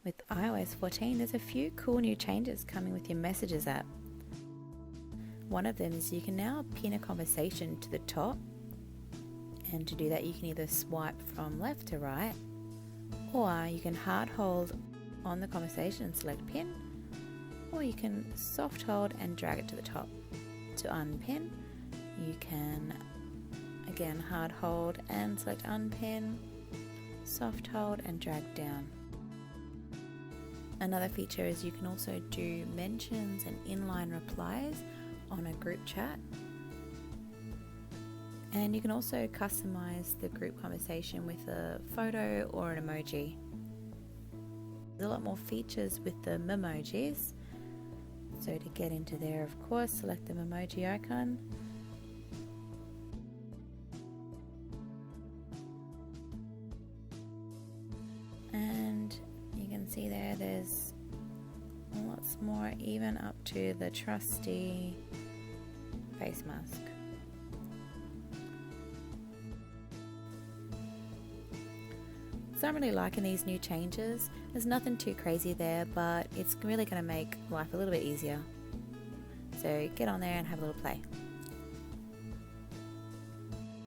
With iOS 14, there's a few cool new changes coming with your Messages app. One of them is you can now pin a conversation to the top, and to do that you can either swipe from left to right, or you can hard hold on the conversation and select pin, or you can soft hold and drag it to the top. To unpin, you can again hard hold and select unpin, soft hold and drag down. Another feature is you can also do mentions and inline replies on a group chat, and you can also customize the group conversation with a photo or an emoji. There's a lot more features with the memojis. So to get into there, of course, select the memoji icon. And you can see there's lots more, even up to the trusty face mask. So I'm really liking these new changes. There's nothing too crazy there, but it's really going to make life a little bit easier. So get on there and have a little play.